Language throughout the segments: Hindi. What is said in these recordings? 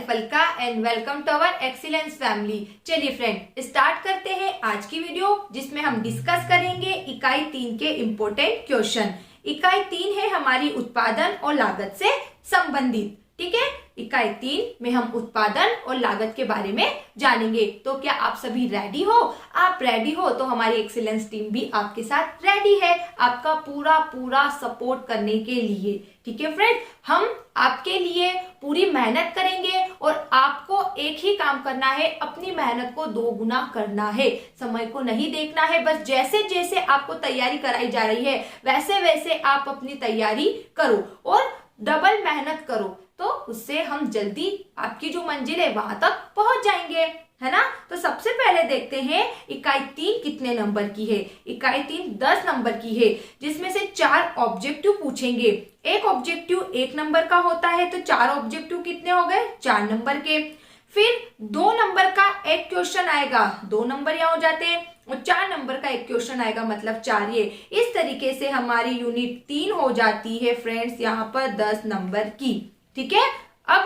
Self Alka and welcome to our excellence family. चलिए फ्रेंड स्टार्ट करते हैं आज की वीडियो, जिसमें हम डिस्कस करेंगे इकाई 3 के इम्पोर्टेंट क्वेश्चन। इकाई 3 है हमारी उत्पादन और लागत से संबंधित। ठीक है, इकाई 3 में हम उत्पादन और लागत के बारे में जानेंगे। तो क्या आप सभी रेडी हो? आप रेडी हो तो हमारी एक्सीलेंस टीम भी आपके साथ रेडी है, आपका पूरा सपोर्ट करने के लिए। ठीक है फ्रेंड, हम आपके लिए पूरी मेहनत करेंगे और आपको एक ही काम करना है, अपनी मेहनत को 2 गुना करना है। समय को नहीं देखना है, बस जैसे जैसे आपको तैयारी कराई जा रही है वैसे वैसे आप अपनी तैयारी करो और डबल मेहनत करो, तो उससे हम जल्दी आपकी जो मंजिल है वहां तक पहुंच जाएंगे, है ना। तो सबसे पहले देखते हैं इकाई 3 कितने नंबर की है। इकाई 3 10 नंबर की है, जिसमें से 4 ऑब्जेक्टिव पूछेंगे। एक ऑब्जेक्टिव 1 नंबर का होता है, तो 4 ऑब्जेक्टिव कितने हो गए? 4 नंबर के। फिर 2 नंबर का एक क्वेश्चन आएगा, 2 नंबर यहाँ हो जाते हैं, और 4 नंबर का एक क्वेश्चन आएगा, मतलब 4 ये। इस तरीके से हमारी यूनिट 3 हो जाती है फ्रेंड्स यहाँ पर 10 नंबर की। ठीक है, अब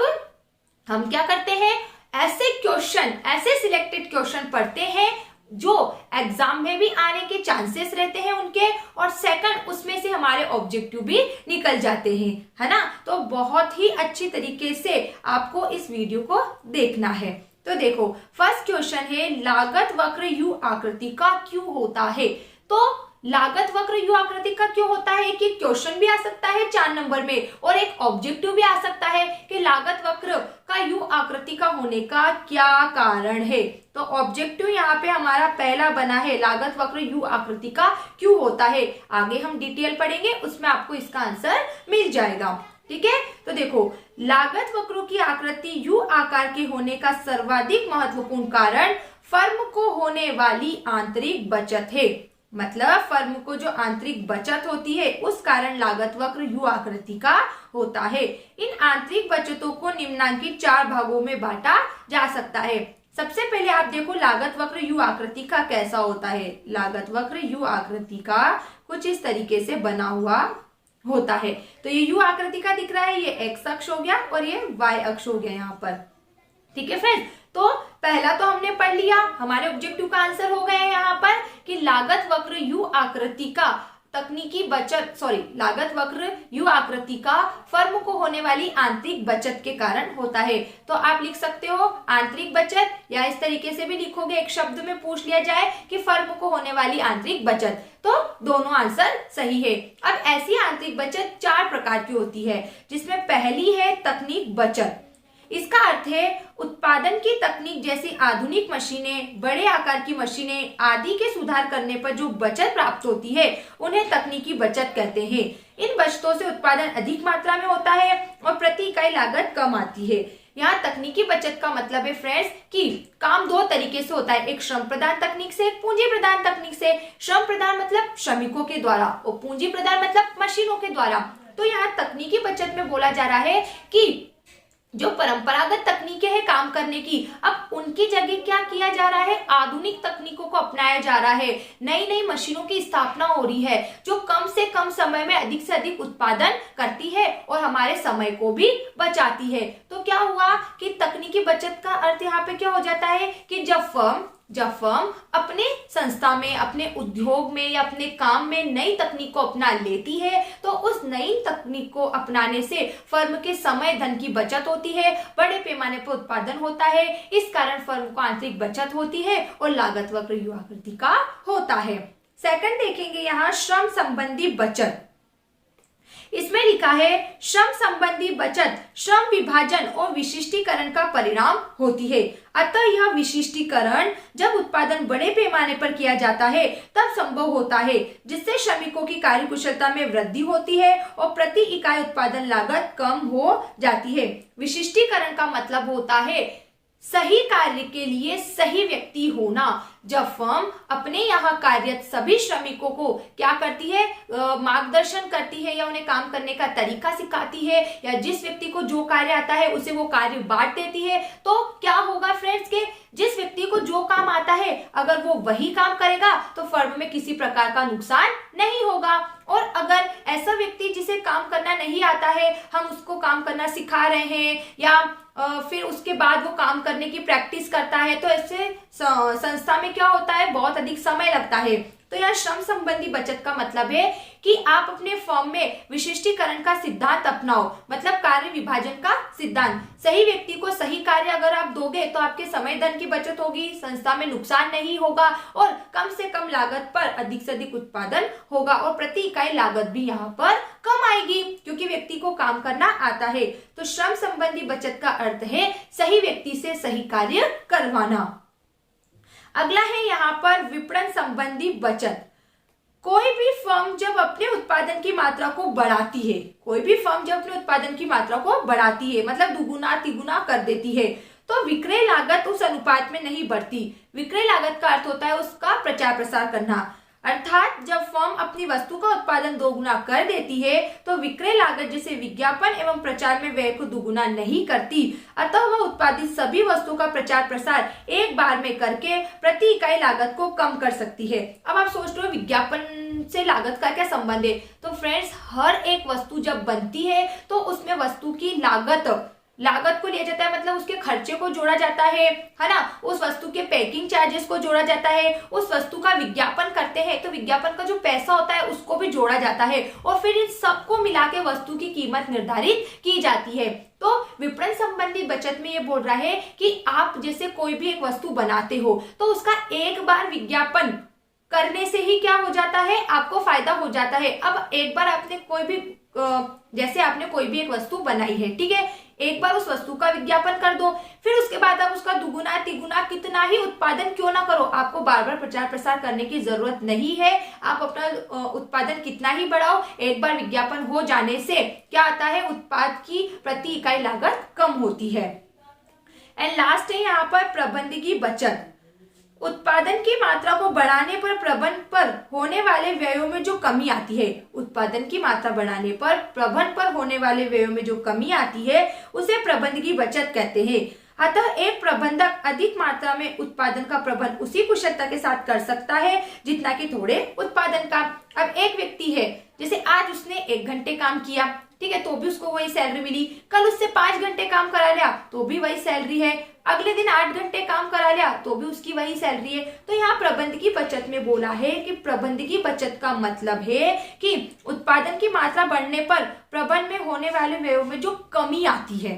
हम क्या करते हैं, ऐसे क्वेश्चन, ऐसे सिलेक्टेड क्वेश्चन पढ़ते हैं जो एग्जाम में भी आने के चांसेस रहते हैं उनके, और सेकंड उसमें से हमारे ऑब्जेक्टिव भी निकल जाते हैं, है ना। तो बहुत ही अच्छी तरीके से आपको इस वीडियो को देखना है। तो देखो, फर्स्ट क्वेश्चन है लागत वक्र यू आकृति का क्यों होता है। तो लागत वक्र यू आकृति का क्यों होता है कि क्वेश्चन भी आ सकता है 4 नंबर में, और एक ऑब्जेक्टिव भी आ सकता है कि लागत वक्र का यू आकृति का होने का क्या कारण है। तो ऑब्जेक्टिव यहाँ पे हमारा पहला बना है, लागत वक्र यू आकृति का क्यों होता है। आगे हम डिटेल पढ़ेंगे, उसमें आपको इसका आंसर मिल जाएगा। ठीक है, तो देखो, लागत वक्रों की आकृति यू आकार के होने का सर्वाधिक महत्वपूर्ण कारण फर्म को होने वाली आंतरिक बचत है। मतलब फर्म को जो आंतरिक बचत होती है उस कारण लागत वक्र यू आकृति का होता है। इन आंतरिक बचतों को निम्नांकित 4 भागों में बांटा जा सकता है। सबसे पहले आप देखो लागत वक्र यू आकृति का कैसा होता है। लागत वक्र यू आकृति का कुछ इस तरीके से बना हुआ होता है। तो ये यू आकृति का दिख रहा है, ये एक्स अक्ष हो गया और ये वाई अक्ष हो गया यहाँ पर। ठीक है फ्रेंड, तो पहला तो हमने पढ़ लिया, हमारे ऑब्जेक्टिव का आंसर हो गया है यहाँ पर कि लागत वक्र यू आकृति का तकनीकी बचत, लागत वक्र यू आकृति का फर्म को होने वाली आंतरिक बचत के कारण होता है। तो आप लिख सकते हो आंतरिक बचत, या इस तरीके से भी लिखोगे, एक शब्द में पूछ लिया जाए कि फर्म को होने वाली आंतरिक बचत, तो दोनों आंसर सही है। अब ऐसी आंतरिक बचत 4 प्रकार की होती है, जिसमें पहली है तकनीक बचत। इसका अर्थ है उत्पादन की तकनीक जैसी आधुनिक मशीनें, बड़े आकार की मशीनें आदि के सुधार करने पर जो बचत प्राप्त होती है उन्हें तकनीकी बचत कहते हैं। इन बचतों से उत्पादन अधिक मात्रा में होता है और प्रति इकाई लागत कम आती है। यहाँ तकनीकी बचत का मतलब है फ्रेंड्स कि काम 2 तरीके से होता है, एक श्रम प्रदान तकनीक से, एक पूंजी प्रदान तकनीक से। श्रम प्रदान मतलब श्रमिकों के द्वारा और पूंजी प्रदान मतलब मशीनों के द्वारा। तो यहाँ तकनीकी बचत में बोला जा रहा है कि जो परंपरागत तकनीकें हैं काम करने की, अब उनकी जगह क्या किया जा रहा है, आधुनिक तकनीकों को अपनाया जा रहा है। नई नई मशीनों की स्थापना हो रही है जो कम से कम समय में अधिक से अधिक उत्पादन करती है और हमारे समय को भी बचाती है। तो क्या हुआ कि तकनीकी बचत का अर्थ यहाँ पे क्या हो जाता है कि जब फर्म अपने संस्था में, अपने उद्योग में या अपने काम में नई तकनीक को अपना लेती है, तो उस नई तकनीक को अपनाने से फर्म के समय धन की बचत होती है, बड़े पैमाने पर उत्पादन होता है। इस कारण फर्म को आंतरिक बचत होती है और लागत वक्र यू आकृति का होता है। सेकंड देखेंगे यहाँ श्रम संबंधी बचत। इसमें लिखा है श्रम संबंधी बचत श्रम विभाजन और विशिष्टीकरण का परिणाम होती है। अतः यह विशिष्टीकरण जब उत्पादन बड़े पैमाने पर किया जाता है तब संभव होता है, जिससे श्रमिकों की कार्यकुशलता में वृद्धि होती है और प्रति इकाई उत्पादन लागत कम हो जाती है। विशिष्टीकरण का मतलब होता है सही कार्य के लिए सही व्यक्ति होना। जब फर्म अपने यहाँ कार्यरत सभी श्रमिकों को क्या करती है, मार्गदर्शन करती है या उन्हें काम करने का तरीका सिखाती है, या जिस व्यक्ति को जो कार्य आता है उसे वो कार्य बांट देती है, तो क्या होगा फ्रेंड्स के जिस व्यक्ति को जो काम आता है अगर वो वही काम करेगा तो फर्म में किसी प्रकार का नुकसान नहीं होगा। और अगर ऐसा व्यक्ति जिसे काम करना नहीं आता है, हम उसको काम करना सिखा रहे हैं या फिर उसके बाद वो काम करने की प्रैक्टिस करता है, तो ऐसे संस्था में क्या होता है, बहुत अधिक समय लगता है। तो यह श्रम संबंधी बचत का मतलब है कि आप अपने फर्म में विशिष्टीकरण का सिद्धांत अपनाओ, मतलब कार्य विभाजन का सिद्धांत। सही व्यक्ति को सही कार्य अगर आप दोगे तो आपके समय धन की बचत होगी, संस्था में नुकसान नहीं होगा और कम से कम लागत पर अधिक से अधिक उत्पादन होगा और प्रति इकाई लागत भी यहाँ पर कम आएगी क्योंकि व्यक्ति को काम करना आता है। तो श्रम संबंधी बचत का अर्थ है सही व्यक्ति से सही कार्य करवाना। अगला है यहाँ पर विपणन संबंधी बचत। कोई भी फर्म जब अपने उत्पादन की मात्रा को बढ़ाती है, कोई भी फर्म जब अपने उत्पादन की मात्रा को बढ़ाती है, मतलब दुगुना तिगुना कर देती है, तो विक्रय लागत उस अनुपात में नहीं बढ़ती। विक्रय लागत का अर्थ होता है उसका प्रचार प्रसार करना, अर्थात जब फर्म अपनी वस्तु का उत्पादन दोगुना कर देती है तो विक्रय लागत जैसे विज्ञापन एवं प्रचार में व्यय को दुगुना नहीं करती, अतः वह उत्पादित सभी वस्तुओं का प्रचार प्रसार एक बार में करके प्रति इकाई लागत को कम कर सकती है। अब आप सोच रहे हो विज्ञापन से लागत का क्या संबंध है? तो फ्रेंड्स, हर एक वस्तु जब बनती है तो उसमें वस्तु की लागत को लिया जाता है, मतलब उसके खर्चे को जोड़ा जाता है ना, उस वस्तु के पैकिंग चार्जेस को जोड़ा जाता है, उस वस्तु का विज्ञापन करते हैं तो विज्ञापन का जो पैसा होता है उसको भी जोड़ा जाता है और फिर इन सबको मिला के वस्तु की कीमत निर्धारित की जाती है। तो विपणन संबंधी बचत में ये बोल रहा है कि आप जैसे कोई भी एक वस्तु बनाते हो तो उसका एक बार विज्ञापन करने से ही क्या हो जाता है, आपको फायदा हो जाता है। अब एक बार आपने कोई भी जैसे आपने कोई भी एक वस्तु बनाई है, ठीक है, एक बार उस वस्तु का विज्ञापन कर दो, फिर उसके बाद आप उसका दुगुना तिगुना कितना ही उत्पादन क्यों ना करो, आपको बार बार प्रचार प्रसार करने की जरूरत नहीं है। आप अपना उत्पादन कितना ही बढ़ाओ, एक बार विज्ञापन हो जाने से क्या आता है, उत्पाद की प्रति इकाई लागत कम होती है। एंड लास्ट है यहाँ पर प्रबंधकीय बचत। उत्पादन की मात्रा को बढ़ाने पर प्रबंध पर होने वाले व्ययों में जो कमी आती है, उत्पादन की मात्रा बढ़ाने पर प्रबंध पर होने वाले व्ययों में जो कमी आती है उसे प्रबंध की बचत कहते हैं। अतः एक प्रबंधक अधिक मात्रा में उत्पादन का प्रबंध उसी कुशलता के साथ कर सकता है जितना कि थोड़े उत्पादन का। अब एक व्यक्ति है, जैसे आज उसने 1 घंटे काम किया, ठीक है, तो भी उसको वही सैलरी मिली, कल उससे 5 घंटे काम करा लिया तो भी वही सैलरी है, अगले दिन 8 घंटे काम करा लिया तो भी उसकी वही सैलरी है। तो यहाँ प्रबंध की बचत में बोला है कि प्रबंध की बचत का मतलब है कि उत्पादन की मात्रा बढ़ने पर प्रबंध में होने वाले व्ययों में जो कमी आती है,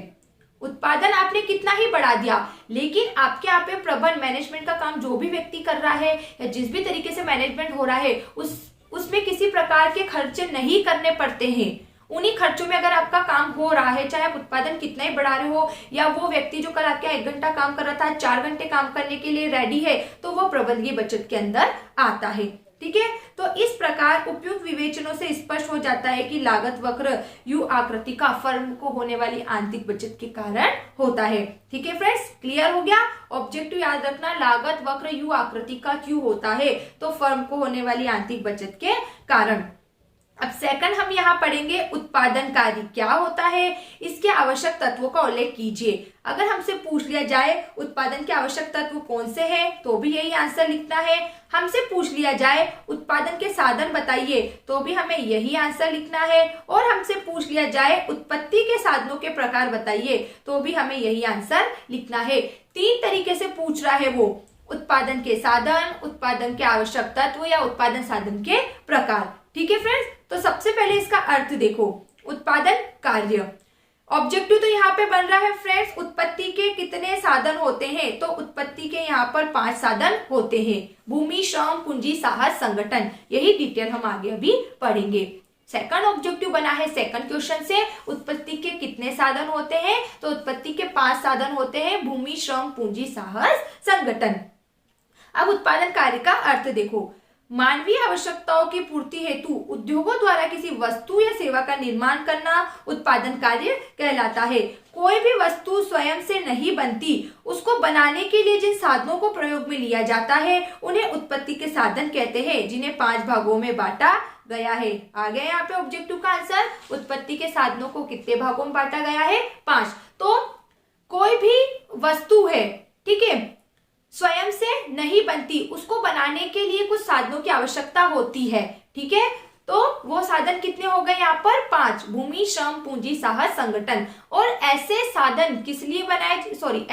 उत्पादन आपने कितना ही बढ़ा दिया लेकिन आपके यहाँ पे प्रबंध मैनेजमेंट का काम जो भी व्यक्ति कर रहा है या जिस भी तरीके से मैनेजमेंट हो रहा है उसमें किसी प्रकार के खर्चे नहीं करने पड़ते हैं। उन्हीं खर्चों में अगर आपका काम हो रहा है, चाहे आप उत्पादन कितना ही बढ़ा रहे हो या वो व्यक्ति जो कल आपके 1 घंटा काम कर रहा था 4 घंटे काम करने के लिए रेडी है, तो वो प्रबंध की बचत के अंदर आता है। ठीक है, तो इस प्रकार उपयुक्त विवेचनों से स्पष्ट हो जाता है कि लागत वक्र यू आकृति का फर्म को होने वाली आंतरिक बचत के कारण होता है। ठीक है फ्रेंड्स, क्लियर हो गया? ऑब्जेक्टिव याद रखना, लागत वक्र यू आकृति का क्यों होता है, तो फर्म को होने वाली आंतरिक बचत के कारण। अब सेकंड हम यहाँ पढ़ेंगे उत्पादन कार्य क्या होता है, इसके आवश्यक तत्वों का उल्लेख कीजिए। अगर हमसे पूछ लिया जाए उत्पादन के आवश्यक तत्व कौन से हैं, तो भी यही आंसर लिखना है। हमसे पूछ लिया जाए उत्पादन के साधन बताइए, तो भी हमें यही आंसर लिखना है। और हमसे पूछ लिया जाए उत्पत्ति के साधनों के प्रकार बताइए, तो भी हमें यही आंसर लिखना है। 3 तरीके से पूछ रहा है वो, उत्पादन के साधन, उत्पादन के आवश्यक तत्व या उत्पादन साधन के प्रकार। ठीक है फ्रेंड्स, तो सबसे पहले इसका अर्थ देखो, उत्पादन कार्य। ऑब्जेक्टिव तो यहाँ पे बन रहा है फ्रेंड्स, उत्पत्ति के कितने साधन होते हैं, तो उत्पत्ति के यहाँ पर 5 साधन होते हैं, भूमि, श्रम, पूंजी, साहस, संगठन। यही डिटेल हम आगे अभी पढ़ेंगे। सेकंड ऑब्जेक्टिव बना है सेकंड क्वेश्चन से, उत्पत्ति के कितने साधन होते हैं, तो उत्पत्ति के 5 साधन होते हैं, भूमि, श्रम, पूंजी, साहस, संगठन। अब उत्पादन कार्य का अर्थ देखो, मानवीय आवश्यकताओं की पूर्ति हेतु उद्योगों द्वारा किसी वस्तु या सेवा का निर्माण करना उत्पादन कार्य कहलाता है। कोई भी वस्तु स्वयं से नहीं बनती, उसको बनाने के लिए जिन साधनों को प्रयोग में लिया जाता है उन्हें उत्पत्ति के साधन कहते हैं, जिन्हें 5 भागों में बांटा गया है। आ गया यहाँ पे ऑब्जेक्टिव का आंसर, उत्पत्ति के साधनों को कितने भागों में बांटा गया है, 5। तो कोई भी वस्तु है, ठीक है, स्वयं से नहीं बनती, उसको बनाने के लिए कुछ साधनों की आवश्यकता होती है। ठीक है, तो वो साधन कितने हो गए यहाँ पर? 5। भूमि, श्रम, पूंजी, साहस, संगठन। और ऐसे साधन किस लिए बनाए,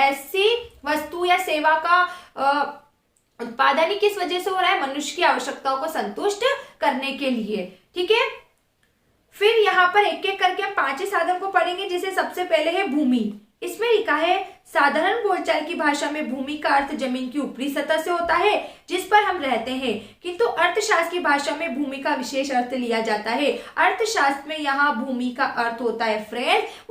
ऐसी वस्तु या सेवा का उत्पादन ही किस वजह से हो रहा है? मनुष्य की आवश्यकताओं को संतुष्ट करने के लिए। ठीक है, फिर यहाँ पर एक एक करके हम 5 ही साधन को पढ़ेंगे। जैसे सबसे पहले है भूमि। इसमें लिखा है साधारण बोलचाल की भाषा में भूमि का अर्थ जमीन की ऊपरी सतह से होता है जिस पर हम रहते हैं, किंतु अर्थशास्त्र की भाषा में भूमि का विशेष अर्थ लिया जाता है। अर्थशास्त्र में यहाँ भूमि का अर्थ होता है फ्रेंड्स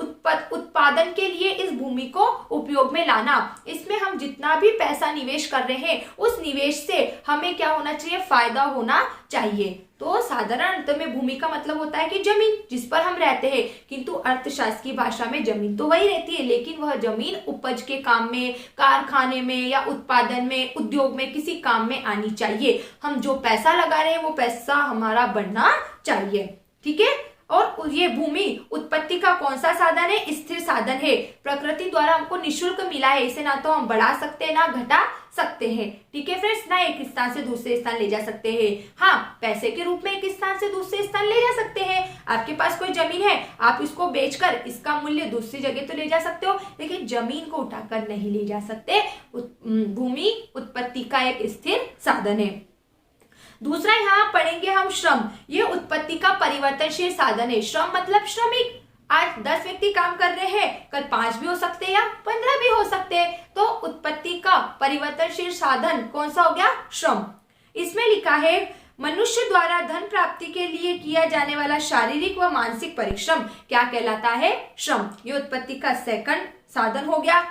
उत्पादन के लिए इस भूमि को उपयोग में लाना। इसमें हम जितना भी पैसा निवेश कर रहे हैं उस निवेश से हमें क्या होना चाहिए? फायदा होना चाहिए। तो साधारण अर्थ में भूमि का मतलब होता है कि जमीन जिस पर हम रहते हैं, किंतु अर्थशास्त्र की भाषा में जमीन तो वही रहती है, लेकिन वह जमीन उपज के काम में, कारखाने में या उत्पादन में, उद्योग में, किसी काम में आनी चाहिए। हम जो पैसा लगा रहे हैं वो पैसा हमारा बढ़ना चाहिए। ठीक है, और ये भूमि उत्पत्ति का कौन सा साधन है? स्थिर साधन है। प्रकृति द्वारा हमको निःशुल्क मिला है, इसे ना तो हम बढ़ा सकते हैं ना घटा सकते हैं। ठीक है फ्रेंड्स, ना एक स्थान से दूसरे स्थान ले जा सकते हैं। हाँ, पैसे के रूप में एक स्थान से दूसरे स्थान ले जा सकते हैं। आपके पास कोई जमीन है, आप इसको बेचकर इसका मूल्य दूसरी जगह तो ले जा सकते हो, लेकिन जमीन को उठाकर नहीं ले जा सकते। भूमि उत्पत्ति का एक स्थिर साधन है। दूसरा यहाँ पढ़ेंगे हम श्रम। ये उत्पत्ति का परिवर्तनशील साधन है। श्रम मतलब श्रमिक। आज 10 व्यक्ति काम कर रहे हैं, कल 5 भी हो सकते हैं या 15 भी हो सकते हैं। तो उत्पत्ति का परिवर्तनशील साधन कौन सा हो गया? श्रम। इसमें लिखा है मनुष्य द्वारा धन प्राप्ति के लिए किया जाने वाला शारीरिक व मानसिक परिश्रम क्या कहलाता है? श्रम। ये उत्पत्ति का सेकंड साधन हो गया।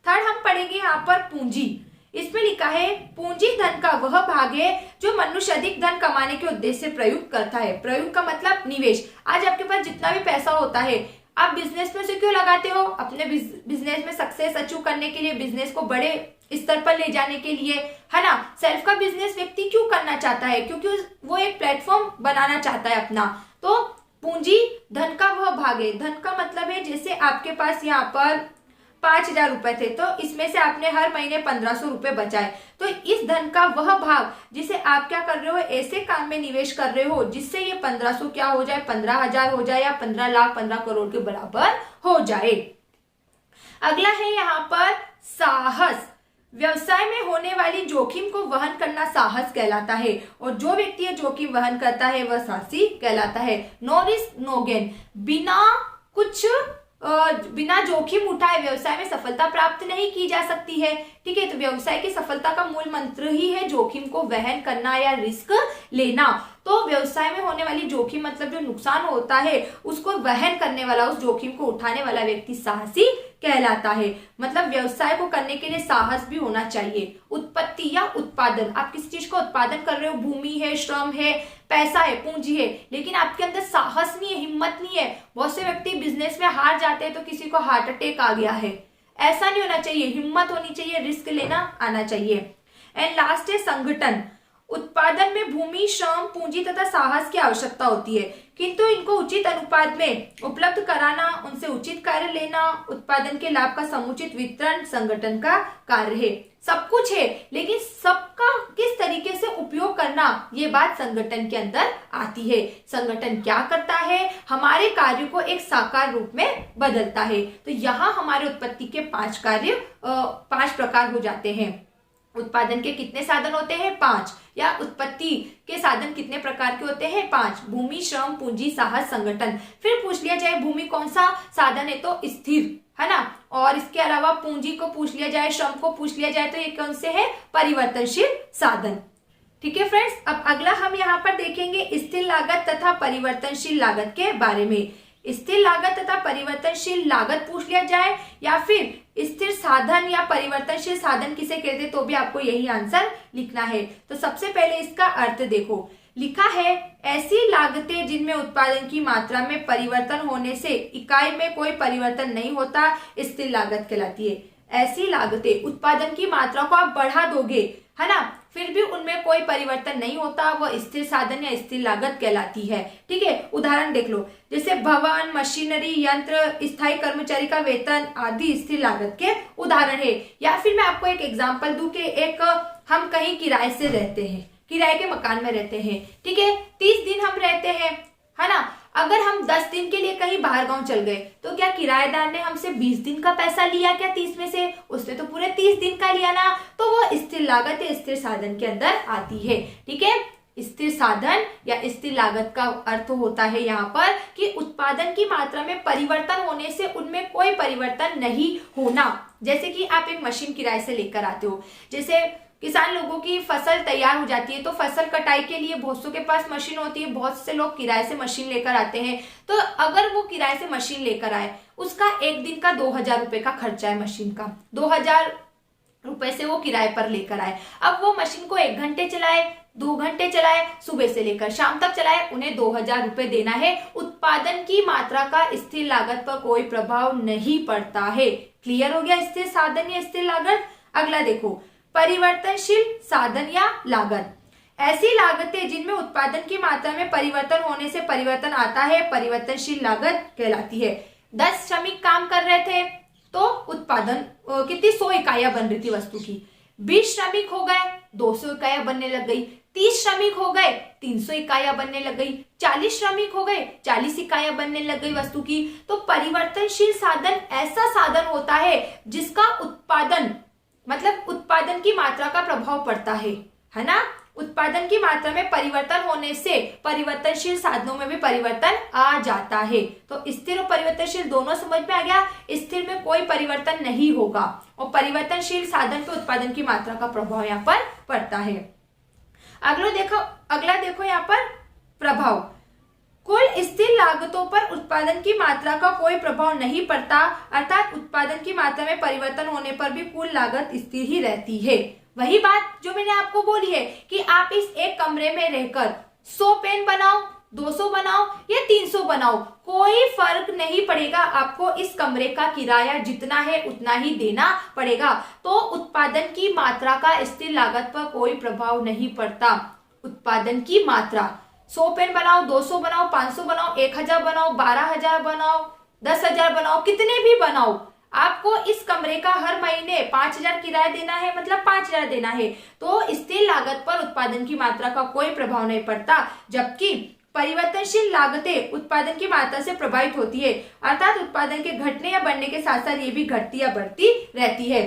थर्ड हम पढ़ेंगे यहाँ पर पूंजी। इसमें लिखा है पूंजी धन का वह भाग है जो मनुष्य अधिक धन कमाने के उद्देश्य से प्रयुक्त करता है। प्रयुक्त का मतलब निवेश। आज आपके पास जितना भी पैसा होता है, आप बिजनेस में से क्यों लगाते हो? अपने बिजनेस में सक्सेस अचीव करने के लिए, बिजनेस को बड़े स्तर पर ले जाने के लिए, है ना। सेल्फ का बिजनेस व्यक्ति क्यों करना चाहता है? क्योंकि वो एक प्लेटफॉर्म बनाना चाहता है अपना। तो पूंजी धन का वह भाग है। धन का मतलब है जैसे आपके पास यहाँ पर 5,000 रुपए थे, तो इसमें से आपने हर महीने 1,500 रुपए बचाए, तो इस धन का वह भाग जिसे आप क्या कर रहे हो? ऐसे काम में निवेश कर रहे हो जिससे ये 1,500 क्या हो जाए? 15,000 हो जाए या 15 लाख, 15 करोड़ के बराबर हो जाए। अगला है यहाँ पर साहस। व्यवसाय में होने वाली जोखिम को वहन करना साहस कहलाता है, और जो व्यक्ति ये जोखिम वहन करता है वह साहसी कहलाता है। No risk no gain. बिना जोखिम उठाए व्यवसाय में सफलता प्राप्त नहीं की जा सकती है। ठीक है, तो व्यवसाय की सफलता का मूल मंत्र ही है जोखिम को वहन करना या रिस्क लेना। तो व्यवसाय में होने वाली जोखिम मतलब जो नुकसान होता है उसको वहन करने वाला, उस जोखिम को उठाने वाला व्यक्ति साहसी कहलाता है। मतलब व्यवसाय को करने के लिए साहस भी होना चाहिए। उत्पत्ति या उत्पादन, आप किसी चीज का उत्पादन कर रहे हो, भूमि है, श्रम है, पैसा है, पूंजी है, लेकिन आपके अंदर साहस नहीं है, हिम्मत नहीं है। बहुत से व्यक्ति बिजनेस में हार जाते हैं तो किसी को हार्ट अटैक आ गया है। ऐसा नहीं होना चाहिए, हिम्मत होनी चाहिए, रिस्क लेना आना चाहिए। एंड लास्ट है संगठन। उत्पादन में भूमि, श्रम, पूंजी तथा साहस की आवश्यकता होती है, किंतु इनको उचित अनुपात में उपलब्ध कराना, उनसे उचित कार्य लेना, उत्पादन के लाभ का समुचित वितरण संगठन का कार्य है। सब कुछ है, लेकिन सबका किस तरीके से उपयोग करना, ये बात संगठन के अंदर आती है। संगठन क्या करता है? हमारे कार्य को एक साकार रूप में बदलता है। तो यहाँ हमारे उत्पत्ति के 5 प्रकार हो जाते हैं। उत्पादन के कितने साधन होते हैं? 5। या उत्पत्ति के साधन कितने प्रकार के होते हैं? 5। भूमि, श्रम, पूंजी, साहस, संगठन। फिर पूछ लिया जाए भूमि कौन सा साधन है, तो स्थिर, है ना। और इसके अलावा पूंजी को पूछ लिया जाए, श्रम को पूछ लिया जाए, तो ये कौन से है? परिवर्तनशील साधन। ठीक है फ्रेंड्स, अब अगला हम यहाँ पर देखेंगे स्थिर लागत तथा परिवर्तनशील लागत के बारे में। स्थिर लागत तथा परिवर्तनशील लागत पूछ लिया जाए या फिर स्थिर साधन या परिवर्तनशील साधन किसे कहते हैं, तो भी आपको यही आंसर लिखना है। तो सबसे पहले इसका अर्थ देखो, लिखा है ऐसी लागतें जिनमें उत्पादन की मात्रा में परिवर्तन होने से इकाई में कोई परिवर्तन नहीं होता, स्थिर लागत कहलाती है। ऐसी लागतें, उत्पादन की मात्रा को आप बढ़ा दोगे, है ना, फिर भी उनमें कोई परिवर्तन नहीं होता, वह स्थिर साधन या स्थिर लागत कहलाती है। ठीक है, उदाहरण देख लो, जैसे भवन, मशीनरी, यंत्र, स्थायी कर्मचारी का वेतन आदि स्थिर लागत के उदाहरण है। या फिर मैं आपको एक एग्जांपल दूं कि एक हम कहीं किराए से रहते हैं, किराए के मकान में रहते हैं, ठीक है, 30 दिन हम रहते हैं, है ना। अगर हम 10 दिन के लिए कहीं बाहर गांव चल गए तो क्या किराएदार ने हमसे 20 दिन का पैसा लिया क्या 30 में से? उसने तो पूरे 30 दिन का लिया ना। तो वो स्थिर लागत या स्थिर साधन के अंदर आती है, ठीक है। स्थिर साधन या स्थिर लागत का अर्थ होता है यहाँ पर कि उत्पादन की मात्रा में परिवर्तन होने से उनमें कोई परिवर्तन नहीं होना। जैसे कि आप एक मशीन किराए से लेकर आते हो, जैसे किसान लोगों की फसल तैयार हो जाती है तो फसल कटाई के लिए बहुत सौ के पास मशीन होती है, बहुत से लोग किराए से मशीन लेकर आते हैं। तो अगर वो किराए से मशीन लेकर आए, उसका एक दिन का 2000 रुपए का खर्चा है, मशीन का 2000 रुपए से वो किराए पर लेकर आए। अब वो मशीन को 1 घंटे चलाए, 2 घंटे चलाए, सुबह से लेकर शाम तक चलाए, उन्हें 2000 रुपए देना है। उत्पादन की मात्रा का स्थिर लागत पर कोई प्रभाव नहीं पड़ता है। क्लियर हो गया स्थिर साधन या स्थिर लागत। अगला देखो, परिवर्तनशील साधन या लागत। ऐसी लागतें जिनमें उत्पादन की मात्रा में परिवर्तन होने से परिवर्तन आता है, परिवर्तनशील लागत कहलाती है। 10 श्रमिक काम कर रहे थे तो उत्पादन कितनी 100 इकाइयां बन रही थी वस्तु की। 20 श्रमिक हो गए, 200 इकाइयां बनने लग गई। 30 श्रमिक हो गए, 300 इकाइयां बनने लग गई। 40 श्रमिक हो गए, 40 इकाइयां बनने लग गई वस्तु की। तो परिवर्तनशील साधन ऐसा साधन होता है जिसका उत्पादन मतलब उत्पादन की मात्रा का प्रभाव पड़ता है ना। उत्पादन की मात्रा में परिवर्तन होने से परिवर्तनशील साधनों में भी परिवर्तन आ जाता है। तो स्थिर और परिवर्तनशील दोनों समझ में आ गया। स्थिर में कोई परिवर्तन नहीं होगा और परिवर्तनशील साधन पे उत्पादन की मात्रा का प्रभाव यहाँ पर पड़ता है। अगला देखो यहाँ पर प्रभाव। कुल स्थिर लागतों पर उत्पादन की मात्रा का कोई प्रभाव नहीं पड़ता, अर्थात उत्पादन की मात्रा में परिवर्तन होने पर भी कुल लागत स्थिर ही रहती है। वही बात जो मैंने आपको बोली है कि आप इस एक कमरे में रहकर 100 पेन बनाओ, 200 बनाओ या 300 बनाओ, कोई फर्क नहीं पड़ेगा। आपको इस कमरे का किराया जितना है उतना ही देना पड़ेगा। तो उत्पादन की मात्रा का स्थिर लागत पर कोई प्रभाव नहीं पड़ता। उत्पादन की मात्रा 100 पेन बनाओ, 200 बनाओ, 500 बनाओ, 1000 बनाओ, 12000 बनाओ, 10,000 बनाओ, कितने भी बनाओ, आपको इस कमरे का हर महीने 5000 किराया देना है, मतलब 5000 देना है। तो स्थिर लागत पर उत्पादन की मात्रा का कोई प्रभाव नहीं पड़ता, जबकि परिवर्तनशील लागतें उत्पादन की मात्रा से प्रभावित होती है, अर्थात उत्पादन के घटने या बढ़ने के साथ साथ ये भी घटती या बढ़ती रहती है।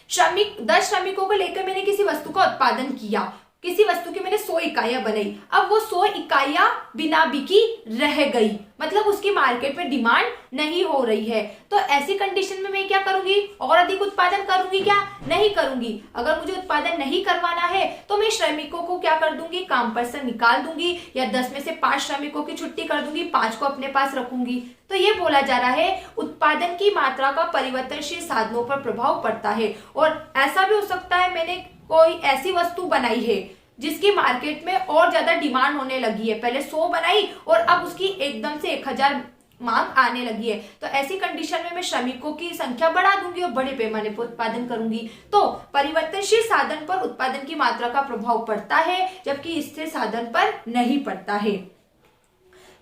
10 श्रमिकों को लेकर मैंने किसी वस्तु का उत्पादन किया, किसी वस्तु की मैंने 100 इकाइयां बनाई। अब वो 100 इकाइयां बिना बिकी रह गई, मतलब उसकी मार्केट में डिमांड नहीं हो रही है। तो ऐसी कंडीशन में मैं क्या करूंगी? और अधिक उत्पादन करूंगी क्या? नहीं करूंगी। अगर मुझे उत्पादन नहीं करवाना है तो मैं श्रमिकों को क्या कर दूंगी? काम पर से निकाल दूंगी, या 10 में से 5 श्रमिकों की छुट्टी कर दूंगी, 5 को अपने पास रखूंगी। तो ये बोला जा रहा है उत्पादन की मात्रा का परिवर्तनशील साधनों पर प्रभाव पड़ता है। और ऐसा भी हो सकता है मैंने कोई ऐसी वस्तु बनाई है जिसकी मार्केट में और ज्यादा डिमांड होने लगी है, पहले 100 बनाई और अब उसकी एकदम से 1000 मांग आने लगी है। तो ऐसी कंडीशन में मैं श्रमिकों की संख्या बढ़ा दूंगी और बड़े पैमाने पर उत्पादन करूंगी। तो परिवर्तनशील साधन पर उत्पादन की मात्रा का प्रभाव पड़ता है, जबकि स्थिर साधन पर नहीं पड़ता है।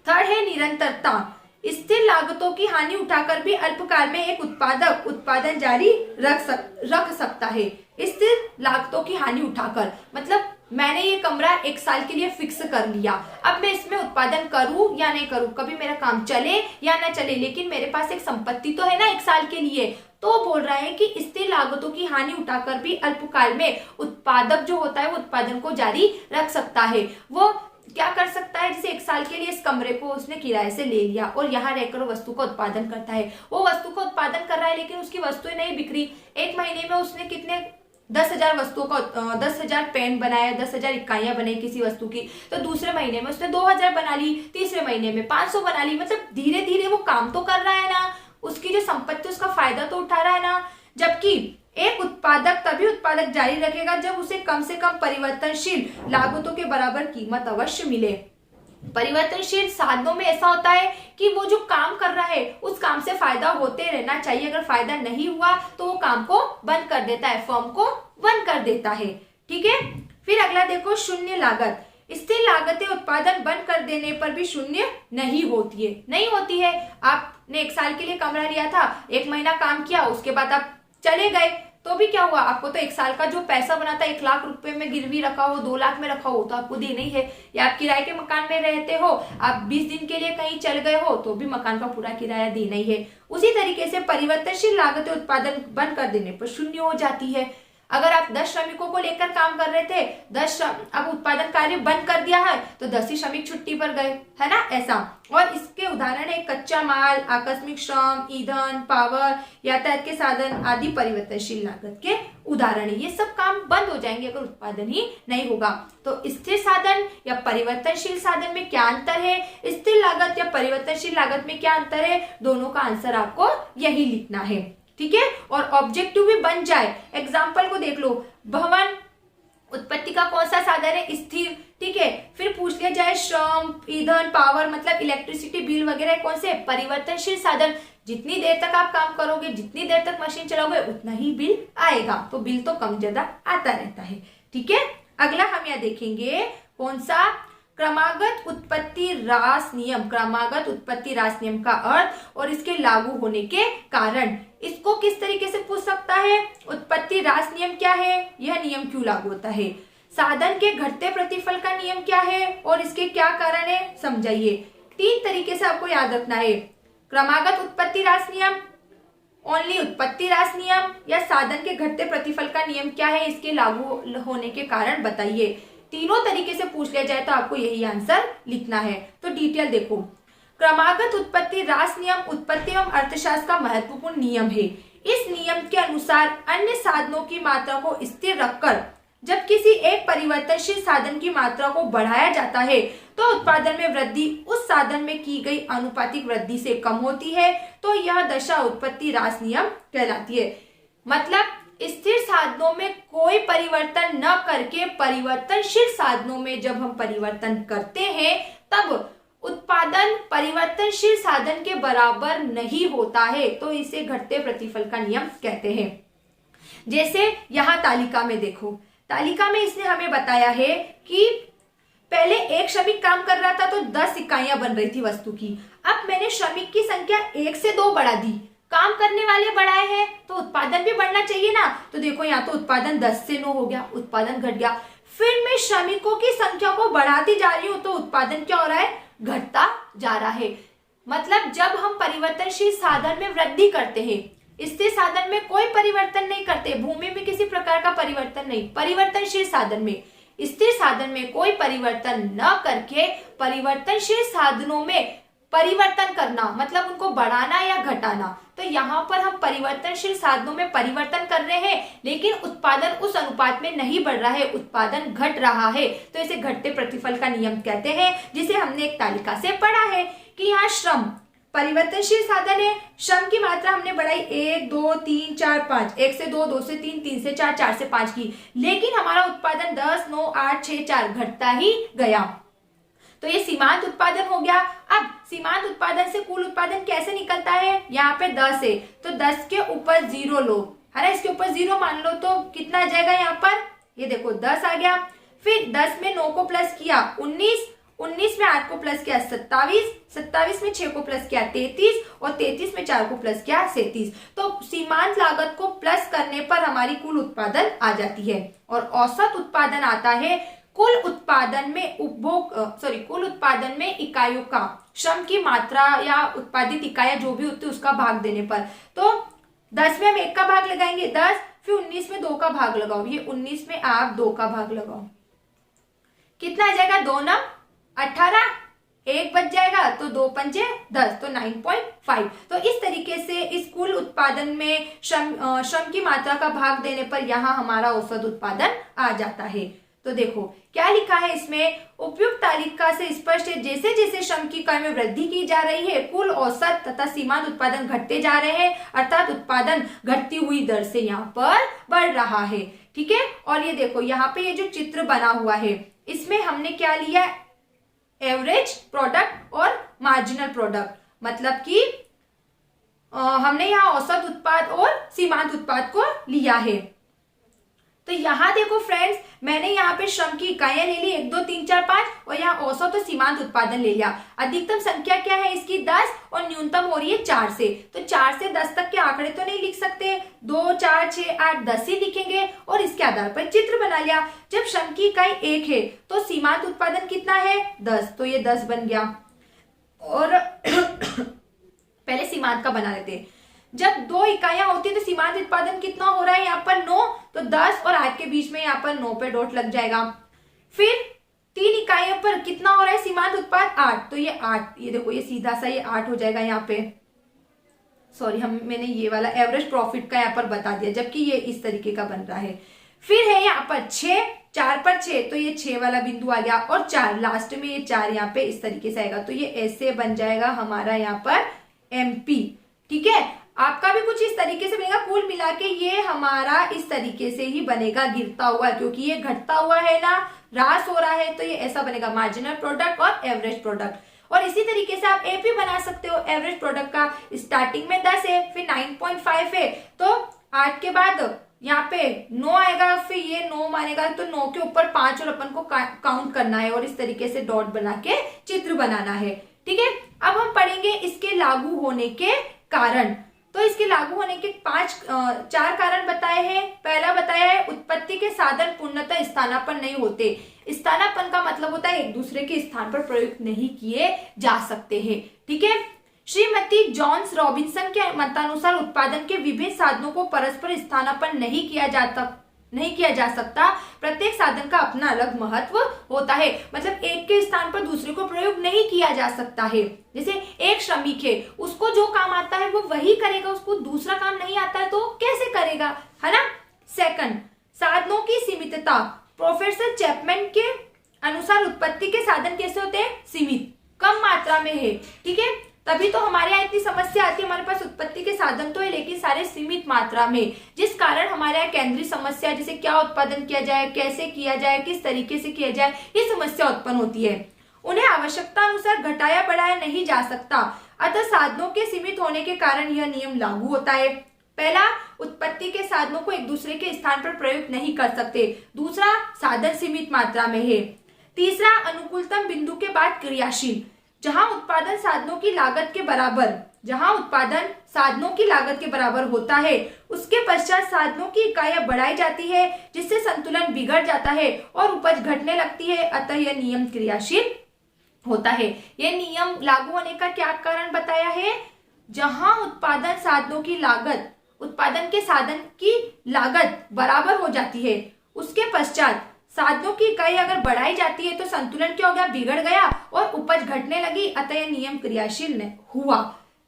थर्ड है निरंतरता। स्थिर लागतों की हानि उठाकर भी अल्पकाल में एक उत्पादक उत्पादन जारी रख सकता है। स्थिर लागतों की हानि उठाकर मतलब मैंने ये कमरा 1 साल के लिए फिक्स कर लिया, अब मैं इसमें उत्पादन करूं या नहीं करूं, कभी मेरा काम चले या ना चले, लेकिन मेरे पास एक संपत्ति तो है ना 1 साल के लिए। तो बोल रहा है कि स्थिर लागतों की हानि उठाकर भी अल्पकाल में उत्पादक जो होता है वो उत्पादन को जारी रख सकता है। वो क्या कर सकता है? जैसे 1 साल के लिए इस कमरे को उसने किराए से ले लिया और यहाँ रहकर वस्तु का उत्पादन करता है। वो वस्तु का उत्पादन कर रहा है लेकिन उसकी वस्तुएं नहीं बिक रही। 1 महीने में उसने कितने 10,000 वस्तुओं का 10,000 पेन बनाया, 10,000 इकाइयां बनाई किसी वस्तु की। तो दूसरे महीने में उसने 2000 बना ली, तीसरे महीने में 500 बना ली। मतलब धीरे धीरे वो काम तो कर रहा है ना, उसकी जो संपत्ति उसका फायदा तो उठा रहा है ना। जबकि एक उत्पादक तभी उत्पादक जारी रखेगा जब उसे कम से कम परिवर्तनशील लागतों के बराबर कीमत अवश्य मिले। परिवर्तनशील साधनों में ऐसा होता है कि वो जो काम कर रहा है उस काम से फायदा होते रहना चाहिए। अगर फायदा नहीं हुआ तो वो काम को बंद कर देता है, फर्म को बंद कर देता है। ठीक है, फिर अगला देखो शून्य लागत। स्थिर लागतें उत्पादन बंद कर देने पर भी शून्य नहीं होती है। आपने 1 साल के लिए कमरा लिया था, 1 महीना काम किया, उसके बाद आप चले गए तो भी क्या हुआ, आपको तो 1 साल का जो पैसा बना था 1 लाख रुपए में गिरवी रखा हो, 2 लाख में रखा हो, तो आपको देना ही है। या आप किराए के मकान में रहते हो, आप 20 दिन के लिए कहीं चल गए हो, तो भी मकान का पूरा किराया देना ही है। उसी तरीके से परिवर्तनशील लागतें उत्पादन बंद कर देने पर शून्य हो जाती है। अगर आप 10 श्रमिकों को लेकर काम कर रहे थे, अब उत्पादन कार्य बंद कर दिया है, तो 10 ही श्रमिक छुट्टी पर गए, है ना, ऐसा। और इसके उदाहरण है कच्चा माल, आकस्मिक श्रम, ईंधन, पावर, यातायात के साधन आदि परिवर्तनशील लागत के उदाहरण है। ये सब काम बंद हो जाएंगे अगर उत्पादन ही नहीं होगा। तो स्थिर साधन या परिवर्तनशील साधन में क्या अंतर है, स्थिर लागत या परिवर्तनशील लागत में क्या अंतर है, दोनों का आंसर आपको यही लिखना है, ठीक है। और ऑब्जेक्टिव भी बन जाए, एग्जाम्पल को देख लो, भवन उत्पत्ति का कौन सा साधन है, स्थिर, ठीक है। फिर पूछ लिया जाए श्रम, ईंधन, पावर मतलब इलेक्ट्रिसिटी बिल वगैरह कौन से, परिवर्तनशील साधन। जितनी देर तक आप काम करोगे, जितनी देर तक मशीन चलाओगे, उतना ही बिल आएगा। तो बिल तो कम ज्यादा आता रहता है, ठीक है। अगला हम यहाँ देखेंगे कौन सा, क्रमागत उत्पत्ति ह्रास नियम। क्रमागत उत्पत्ति ह्रास नियम का अर्थ और इसके लागू होने के कारण। इसको किस तरीके से पूछ सकता है, उत्पत्ति ह्रास नियम क्या है, यह नियम क्यों लागू होता है, साधन के घटते प्रतिफल का नियम क्या है और इसके क्या कारण है, समझाइए। 3 तरीके से आपको याद रखना है, क्रमागत उत्पत्ति ह्रास नियम, ओनली उत्पत्ति ह्रास नियम, या साधन के घटते प्रतिफल का नियम क्या है, इसके लागू होने के कारण बताइए। तीनों तरीके से पूछ लिया जाए तो आपको यही आंसर लिखना है। तो डिटेल देखो, क्रमागत उत्पत्ति ह्रास नियम उत्पत्ति एवं अर्थशास्त्र का महत्वपूर्ण नियम है। इस नियम के अनुसार अन्य साधनों की मात्रा को स्थिर रखकर जब किसी एक परिवर्तनशील साधन की मात्रा को बढ़ाया जाता है तो उत्पादन में वृद्धि उस साधन में की गई आनुपातिक वृद्धि से कम होती है, तो यह दशा उत्पत्ति ह्रास नियम कहलाती है। मतलब स्थिर साधनों में कोई परिवर्तन न करके परिवर्तनशील साधनों में जब हम परिवर्तन करते हैं तब उत्पादन परिवर्तनशील साधन के बराबर नहीं होता है, तो इसे घटते प्रतिफल का नियम कहते हैं। जैसे यहाँ तालिका में देखो, तालिका में इसने हमें बताया है कि पहले एक श्रमिक काम कर रहा था तो 10 इकाइयां बन रही थी वस्तु की। अब मैंने श्रमिक की संख्या 1 से 2 बढ़ा दी, काम करने वाले बढ़ाए हैं तो उत्पादन भी बढ़ना चाहिए ना। तो देखो यहाँ तो उत्पादन 10 से 9 हो गया, उत्पादन घट गया। फिर मैं श्रमिकों की संख्या को बढ़ाती जा रही हूँ तो उत्पादन क्या हो रहा है, घटता जा रहा है। मतलब जब हम परिवर्तनशील साधन में वृद्धि करते हैं, स्थिर साधन में कोई परिवर्तन नहीं करते, भूमि में किसी प्रकार का परिवर्तन नहीं, परिवर्तनशील साधन में, स्थिर साधन में कोई परिवर्तन न करके परिवर्तनशील साधनों में परिवर्तन करना मतलब उनको बढ़ाना या घटाना। तो यहाँ पर हम परिवर्तनशील साधनों में परिवर्तन कर रहे हैं लेकिन उत्पादन उस अनुपात में नहीं बढ़ रहा है, उत्पादन घट रहा है, तो इसे घटते प्रतिफल का नियम कहते हैं, जिसे हमने एक तालिका से पढ़ा है कि यहाँ श्रम परिवर्तनशील साधन है, श्रम की मात्रा हमने बढ़ाई 1 2 3 4 5, 1 से 2, 2 से 3, 3 से 4, 4 से 5 की, लेकिन हमारा उत्पादन 10 9 8 6 4 घटता ही गया। तो ये सीमांत उत्पादन हो गया। अब सीमांत उत्पादन से कुल उत्पादन कैसे निकलता है, यहाँ पे 10 है तो 10 के ऊपर 0 लो, है ना, इसके ऊपर 0 मान लो तो कितना आ जाएगा यहाँ पर, ये देखो 10 आ गया। फिर 10 में 9 को प्लस किया 19, 19 में 8 को प्लस किया 27, 27 में 6 को प्लस किया 33 और 33 में 4 को प्लस किया 37। तो सीमांत लागत को प्लस करने पर हमारी कुल उत्पादन आ जाती है। और औसत उत्पादन आता है कुल उत्पादन में इकाइयों का श्रम की मात्रा या उत्पादित इकाइयां जो भी होती है उसका भाग देने पर। तो 10 में हम 1 का भाग लगाएंगे 10, फिर 19 में 2 का भाग लगाओ, ये 19 में आप 2 का भाग लगाओ, कितना आ जाएगा, 2 9 18, 1 बच जाएगा तो 2 पंजे 10, तो 9.5। तो इस तरीके से इस कुल उत्पादन में श्रम की मात्रा का भाग देने पर यहाँ हमारा औसत उत्पादन आ जाता है। तो देखो क्या लिखा है इसमें, उपयुक्त तालिका से स्पष्ट है जैसे जैसे श्रम की इकाई में वृद्धि की जा रही है कुल औसत तथा सीमांत उत्पादन घटते जा रहे हैं, अर्थात उत्पादन घटती हुई दर से यहाँ पर बढ़ रहा है, ठीक है। और ये देखो यहाँ पे ये जो चित्र बना हुआ है इसमें हमने क्या लिया, एवरेज प्रोडक्ट और मार्जिनल प्रोडक्ट, मतलब कि हमने यहाँ औसत उत्पाद और सीमांत उत्पाद को लिया है। तो यहाँ देखो फ्रेंड्स, मैंने यहाँ पे श्रम की इकाइयां ले ली 1 2 3 4 5 और यहाँ औसत तो सीमांत उत्पादन ले लिया। अधिकतम संख्या क्या है इसकी 10 और न्यूनतम हो रही है 4 से। तो 4 से 10 तक के आंकड़े तो नहीं लिख सकते, 2 4 6 8 10 ही लिखेंगे और इसके आधार पर चित्र बना लिया। जब श्रम की इकाई 1 है तो सीमांत उत्पादन कितना है 10, तो ये 10 बन गया। और पहले सीमांत का बना लेते हैं। जब 2 इकाइयां होती है तो सीमांत उत्पादन कितना हो रहा है यहाँ पर 9, तो 10 और 8 के बीच में यहाँ पर 9 पे डॉट लग जाएगा। फिर 3 इकाइयों पर कितना हो रहा है सीमांत उत्पाद 8, तो ये 8, ये देखो ये सीधा सा ये 8 हो जाएगा यहाँ पे। सॉरी, मैंने ये वाला एवरेज प्रॉफिट का यहाँ पर बता दिया, जबकि ये इस तरीके का बन रहा है। फिर है यहाँ पर 6, 4 पर 6, तो ये 6 वाला बिंदु आ गया और 4 लास्ट में, ये 4 यहाँ पे इस तरीके से आएगा, तो ये ऐसे बन जाएगा हमारा यहाँ पर MP। ठीक है, आपका भी कुछ इस तरीके से बनेगा। कुल मिला के ये हमारा इस तरीके से ही बनेगा गिरता हुआ, क्योंकि ये घटता हुआ है ना, ह्रास हो रहा है, तो ये ऐसा बनेगा मार्जिनल प्रोडक्ट और एवरेज प्रोडक्ट। और इसी तरीके से आप AP बना सकते हो। एवरेज प्रोडक्ट का स्टार्टिंग में 10 है, फिर 9.5 है, तो 8 के बाद यहाँ पे 9 आएगा, फिर ये 9 मानेगा, तो 9 के ऊपर 5 और अपन को काउंट करना है और इस तरीके से डॉट बना के चित्र बनाना है। ठीक है, अब हम पढ़ेंगे इसके लागू होने के कारण। तो इसके लागू होने के 4 कारण बताए हैं। पहला बताया है उत्पत्ति के साधन पूर्णतः स्थानापन्न नहीं होते। स्थानापन्न का मतलब होता है एक दूसरे के स्थान पर प्रयुक्त नहीं किए जा सकते हैं। ठीक है, श्रीमती जॉन्स रॉबिन्सन के मतानुसार उत्पादन के विभिन्न साधनों को परस्पर स्थानापन्न नहीं किया जा सकता। प्रत्येक साधन का अपना अलग महत्व होता है, मतलब एक के स्थान पर दूसरे को प्रयोग नहीं किया जा सकता है। जैसे एक श्रमिक है, उसको जो काम आता है वो वही करेगा, उसको दूसरा काम नहीं आता है तो कैसे करेगा, है ना। सेकंड, साधनों की सीमितता। प्रोफेसर चैपमैन के अनुसार उत्पत्ति के साधन कैसे होते हैं, सीमित, कम मात्रा में है। ठीक है, तभी तो हमारे यहाँ इतनी समस्या आती है। हमारे पास उत्पत्ति के साधन तो है लेकिन सारे सीमित मात्रा में, जिस कारण हमारे यहाँ केंद्रीय समस्या, जैसे क्या उत्पादन किया जाए, कैसे किया जाए, किस तरीके से किया जाए, ये समस्या उत्पन्न होती है। उन्हें आवश्यकता अनुसार घटाया बढ़ाया नहीं जा सकता, अतः साधनों के सीमित होने के कारण यह नियम लागू होता है। पहला, उत्पत्ति के साधनों को एक दूसरे के स्थान पर प्रयोग नहीं कर सकते। दूसरा, साधन सीमित मात्रा में है। तीसरा, अनुकूलतम बिंदु के बाद क्रियाशील। जहां उत्पादन साधनों की लागत के बराबर होता है, उसके पश्चात साधनों की इकाइयां बढ़ाई जाती है, जिससे संतुलन बिगड़ जाता है और उपज घटने लगती है, अतः यह नियम क्रियाशील होता है। यह नियम लागू होने का क्या कारण बताया है, जहां उत्पादन के साधन की लागत बराबर हो जाती है, उसके पश्चात साधनों की इकाई अगर बढ़ाई जाती है तो संतुलन क्या हो गया, बिगड़ गया और उपज घटने लगी, अतः यह नियम क्रियाशील हुआ।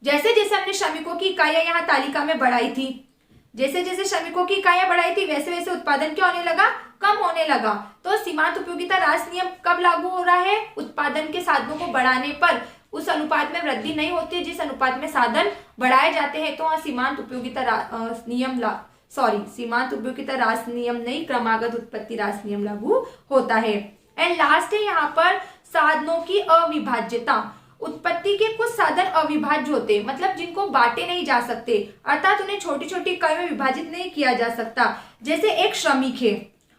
जैसे जैसे हमने श्रमिकों की इकाइयां यहाँ तालिका में बढ़ाई थी, जैसे जैसे श्रमिकों की इकाइयां बढ़ाई थी वैसे वैसे उत्पादन क्या होने लगा, कम होने लगा। तो सीमांत उपयोगिता ह्रास नियम कब लागू हो रहा है, उत्पादन के साधनों को बढ़ाने पर उस अनुपात में वृद्धि नहीं होती है जिस अनुपात में साधन बढ़ाए जाते हैं, तो वहां सीमांत उपयोगिता ह्रास नियम नहीं, क्रमागत उत्पत्ति ह्रास नियम लागू होता है। एंड लास्ट है यहाँ पर साधनों की अविभाज्यता। उत्पत्ति के कुछ साधन अविभाज्य होते हैं, मतलब जिनको बांटे नहीं जा सकते, अर्थात उन्हें छोटी छोटी इकाइयों में विभाजित नहीं किया जा सकता। जैसे एक श्रमिक है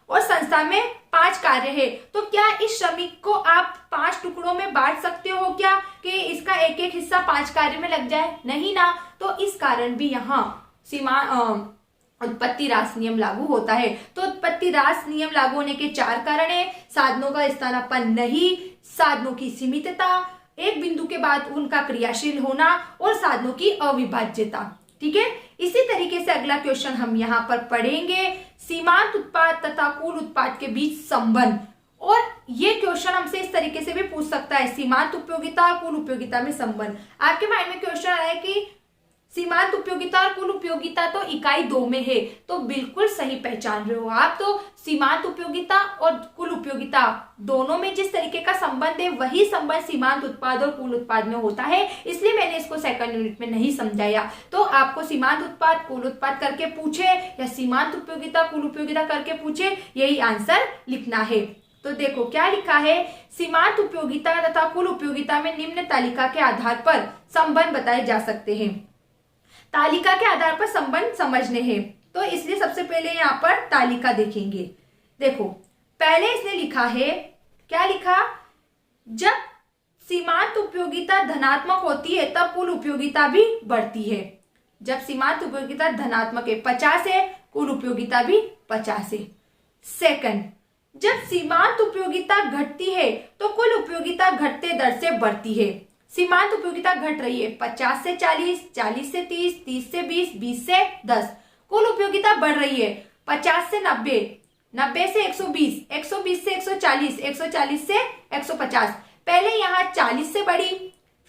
और संस्था में 5 कार्य है, तो क्या इस श्रमिक को आप 5 टुकड़ों में बांट सकते हो क्या, कि इसका एक एक हिस्सा 5 कार्य में लग जाए, नहीं ना। तो इस कारण भी यहाँ उत्पत्ति ह्रास नियम लागू होता है। तो उत्पत्ति ह्रास नियम लागू होने के 4 कारण है, साधनों का स्थानापन्न नहीं, साधनों की सीमितता, एक बिंदु के बाद उनका क्रियाशील होना और साधनों की अविभाज्यता। ठीक है, इसी तरीके से अगला क्वेश्चन हम यहाँ पर पढ़ेंगे, सीमांत उत्पाद तथा कुल उत्पाद के बीच संबंध। और ये क्वेश्चन हमसे इस तरीके से भी पूछ सकता है, सीमांत उपयोगिता और कुल उपयोगिता में संबंध। आपके माइंड में क्वेश्चन आया कि सीमांत उपयोगिता और कुल उपयोगिता तो इकाई 2 में है, तो बिल्कुल सही पहचान रहे हो आप। तो सीमांत उपयोगिता और कुल उपयोगिता दोनों में जिस तरीके का संबंध है वही संबंध सीमांत उत्पाद और कुल उत्पाद में होता है, इसलिए मैंने इसको सेकंड यूनिट में नहीं समझाया। तो आपको सीमांत उत्पाद कुल उत्पाद करके पूछे या सीमांत उपयोगिता कुल उपयोगिता करके पूछे, यही आंसर लिखना है। तो देखो क्या लिखा है, सीमांत उपयोगिता तथा कुल उपयोगिता में निम्न तालिका के आधार पर संबंध बताए जा सकते हैं। तालिका के आधार पर संबंध समझने हैं। तो इसलिए सबसे पहले यहाँ पर तालिका देखेंगे। देखो पहले इसने लिखा है, क्या लिखा, जब सीमांत उपयोगिता धनात्मक होती है तब कुल उपयोगिता भी बढ़ती है। जब सीमांत उपयोगिता धनात्मक है, 50 है, कुल उपयोगिता भी 50 है। सेकंड, जब सीमांत उपयोगिता घटती है तो कुल उपयोगिता घटते दर से बढ़ती है। सीमांत उपयोगिता घट रही है 50 से 40, 40 से 30, 30 से 20, 20 से 10। कुल उपयोगिता बढ़ रही है 50 से 90, 90 से 120, 120 से 140, 140 से 150। पहले यहाँ 40 से बढ़ी,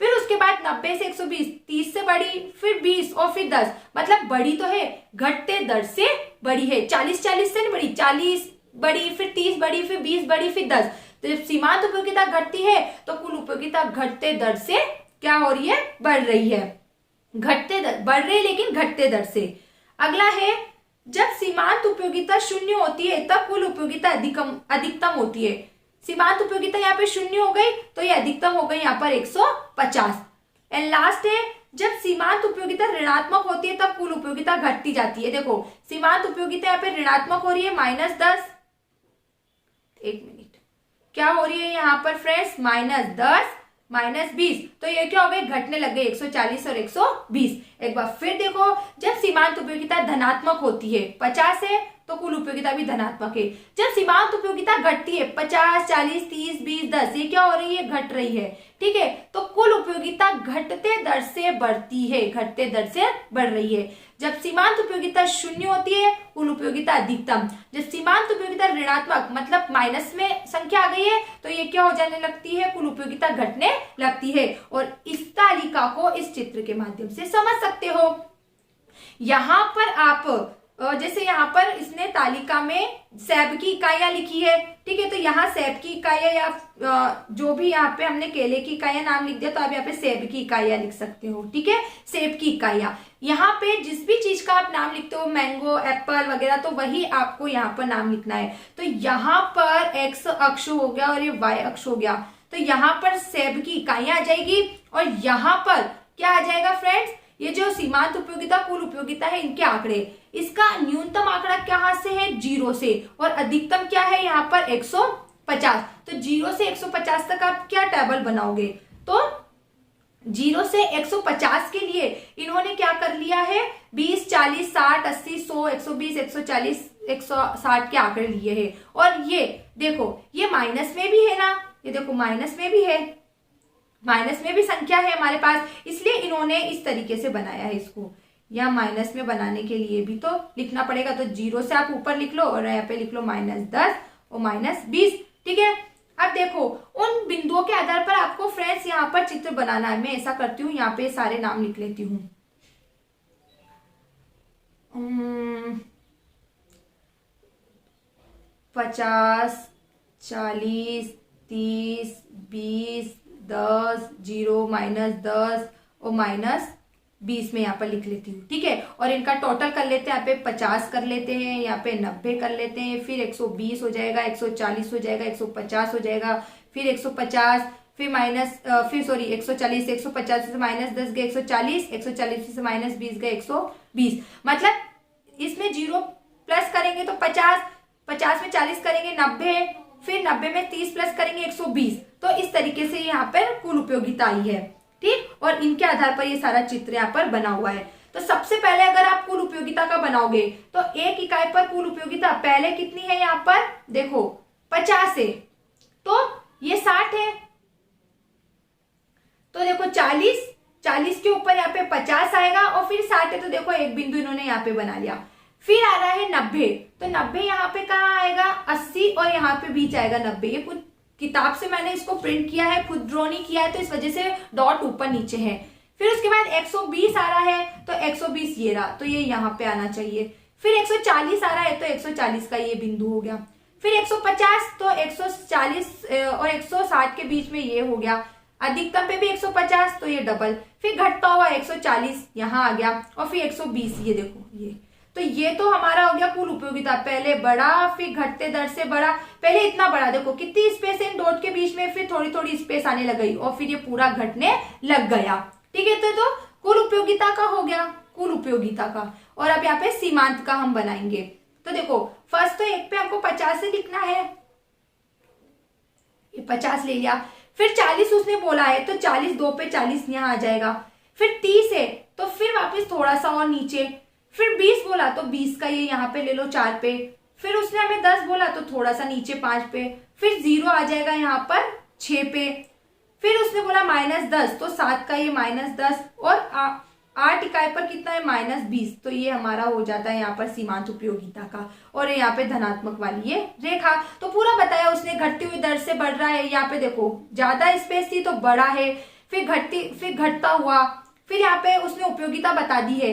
फिर उसके बाद 90 से 120, 30 से बढ़ी, फिर 20 और फिर 10। मतलब बढ़ी तो है, घटते दर से बढ़ी है। 40 से नहीं बढ़ी, 40 बढ़ी, फिर 30 बढ़ी, फिर 20 बढ़ी, फिर 10। तो जब सीमांत उपयोगिता घटती है तो कुल उपयोगिता घटते दर से क्या हो रही है, बढ़ रही है। घटते दर बढ़ रही है लेकिन घटते दर से। अगला है, जब सीमांत उपयोगिता शून्य होती है तब कुल उपयोगिता अधिकतम होती है। सीमांत उपयोगिता यहाँ पे शून्य हो गई तो ये अधिकतम हो गई यहाँ पर 150। एंड लास्ट है, जब सीमांत उपयोगिता ऋणात्मक होती है तब कुल उपयोगिता घटती जाती है। देखो सीमांत उपयोगिता यहाँ पे ऋणात्मक हो रही है -10, एक मिनट, क्या हो रही है यहाँ पर फ्रेंड्स, -10 -20, तो ये क्या हो गई, घटने लग गई 140 और 120। एक बार फिर देखो, जब सीमांत उपयोगिता धनात्मक होती है, 50 है तो कुल उपयोगिता भी धनात्मक है। जब सीमांत उपयोगिता घटती है 50, 40, 30, 20, 10, ये क्या हो रही है, घट रही है। ठीक है, तो कुल उपयोगिता घटते दर से बढ़ती है, घटते दर से बढ़ रही है। जब सीमांत उपयोगिता शून्य होती है कुल उपयोगिता अधिकतम। जब सीमांत उपयोगिता ऋणात्मक मतलब माइनस में संख्या आ गई है तो ये क्या हो जाने लगती है, कुल उपयोगिता घटने लगती है। और इस तालिका को इस चित्र के माध्यम से समझ सकते हो। यहाँ पर आप जैसे यहाँ पर इसने तालिका में सेब की इकाइयां लिखी है, ठीक है, तो यहाँ सेब की इकाइयां या जो भी यहाँ पे हमने केले की इकाइयां नाम लिख दिया तो आप यहाँ पे सेब की इकाइयां लिख सकते हो। ठीक है, सेब की इकाइयां। यहाँ पे जिस भी चीज का आप नाम लिखते हो, मैंगो, एप्पल वगैरह, तो वही आपको यहाँ पर नाम लिखना है। तो यहाँ पर एक्स अक्ष हो गया और ये वाई अक्ष हो गया, तो यहाँ पर सेब की इकाइयां आ जाएगी। और यहाँ पर क्या आ जाएगा फ्रेंड्स, ये जो सीमांत उपयोगिता कुल उपयोगिता है इनके आंकड़े। इसका न्यूनतम आंकड़ा कहाँ से है, 0 से, और अधिकतम क्या है यहाँ पर 150। तो 0 से 150 तक आप क्या टेबल बनाओगे, तो 0 से 150 के लिए इन्होंने क्या कर लिया है, 20, 40, 60, 80, 100, 120, 140, 160 के आंकड़े लिए हैं। और ये देखो ये माइनस में भी है ना, ये देखो माइनस में भी है, माइनस में भी संख्या है हमारे पास, इसलिए इन्होंने इस तरीके से बनाया है इसको। या माइनस में बनाने के लिए भी तो लिखना पड़ेगा, तो 0 से आप ऊपर लिख लो और यहाँ पे लिख लो -10 और -20। ठीक है, अब देखो उन बिंदुओं के आधार पर आपको फ्रेंड्स यहाँ पर चित्र बनाना है। मैं ऐसा करती हूँ, यहाँ पे सारे नाम लिख लेती हूँ। 50, 40, 30, 20, 10, 0, -10 और -20 में यहाँ पर लिख लेती हूँ। ठीक है, और इनका टोटल कर लेते हैं, यहाँ पे 50 कर लेते हैं, यहाँ पे 90 कर लेते हैं, फिर 120 हो जाएगा, 140 हो जाएगा, 150 हो जाएगा, फिर 150, फिर 140, 150 से -10 गए 140, 140 से -20 गए 120। मतलब इसमें 0 प्लस करेंगे तो 50, 50 में 40 करेंगे 90, फिर 90 में 30 प्लस करेंगे 120। तो इस तरीके से यहाँ पर कुल उपयोगिता आई है। ठीक, और इनके आधार पर ये सारा चित्र यहाँ पर बना हुआ है। तो सबसे पहले अगर आप कुल उपयोगिता का बनाओगे तो एक इकाई पर कुल उपयोगिता पहले कितनी है, यहाँ पर देखो 50 है, तो ये 60 है, तो देखो 40 के ऊपर यहाँ पे 50 आएगा और फिर 60 है, तो देखो एक बिंदु इन्होंने यहाँ पे बना लिया। फिर आ रहा है 90, तो 90 यहाँ पे कहाँ आएगा, 80 और यहाँ पे बीच आएगा 90। ये कुछ किताब से मैंने इसको प्रिंट किया है, खुद ड्रॉ नहीं किया है, तो इस वजह से डॉट ऊपर नीचे है। फिर उसके बाद 120 आ रहा है, तो 120 ये रहा, तो ये यहाँ पे आना चाहिए। फिर 140 आ रहा है, तो 140 का ये बिंदु हो गया। फिर 150, तो 140 और 160 के बीच में ये हो गया। अधिकतम पे भी 150, तो ये डबल। फिर घटता हुआ 140 यहाँ आ गया, और फिर 120, ये देखो ये। तो ये तो हमारा हो गया कुल उपयोगिता, पहले बड़ा फिर घटते दर से बड़ा। पहले इतना बड़ा, देखो कितनी स्पेस है इन डॉट के बीच में, फिर थोड़ी थोड़ी स्पेस आने लग गई और फिर ये पूरा घटने लग गया। ठीक है, तो कुल उपयोगिता का हो गया, कुल उपयोगिता का। और अब यहाँ पे सीमांत का हम बनाएंगे। तो देखो फर्स्ट तो एक पे हमको 50 से लिखना है, ये 50 ले लिया। फिर 40 उसने बोला है तो 40 2 पे 40 यहाँ आ जाएगा। फिर 30 है तो फिर वापस थोड़ा सा और नीचे। फिर 20 बोला तो 20 का ये यहाँ पे ले लो 4 पे। फिर उसने हमें 10 बोला तो थोड़ा सा नीचे 5 पे। फिर 0 आ जाएगा यहाँ पर 6 पे। फिर उसने बोला -10 तो 7 का ये -10 और 8 इकाई पर कितना है -20। तो ये हमारा हो जाता है यहाँ पर सीमांत उपयोगिता का। और यहाँ पे धनात्मक वाली ये रेखा। तो पूरा बताया उसने, घटती हुई दर से बढ़ रहा है। यहाँ पे देखो ज्यादा स्पेस थी तो बड़ा है, फिर घटता हुआ। फिर यहाँ पे उसने उपयोगिता बता दी है,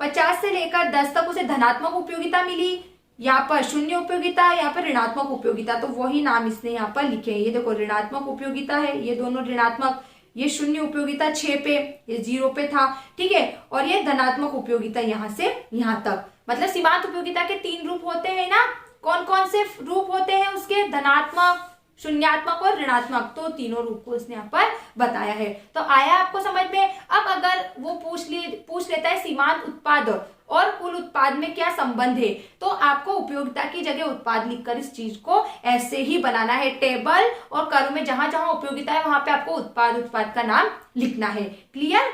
50 से लेकर 10 तक उसे धनात्मक उपयोगिता मिली, यहाँ पर शून्य उपयोगिता, यहाँ पर ऋणात्मक उपयोगिता। तो वही नाम इसने यहाँ पर लिखे हैं। ये देखो ऋणात्मक उपयोगिता है, ये दोनों ऋणात्मक, ये शून्य उपयोगिता 6 पे, ये 0 पे था, ठीक है। और ये धनात्मक उपयोगिता यहाँ से यहाँ तक। मतलब सीमांत उपयोगिता के 3 रूप होते हैं ना। कौन कौन से रूप होते हैं उसके? धनात्मक, शून्यात्मक और ऋणात्मक। तो तीनों रूप को इसने यहाँ पर बताया है। तो आया आपको समझ में? अब अगर वो पूछ लेता है सीमांत उत्पाद और कुल उत्पाद में क्या संबंध है, तो आपको उपयोगिता की जगह उत्पाद लिखकर इस चीज को ऐसे ही बनाना है। टेबल और करो में जहां जहां उपयोगिता है वहां पे आपको उत्पाद का नाम लिखना है। क्लियर?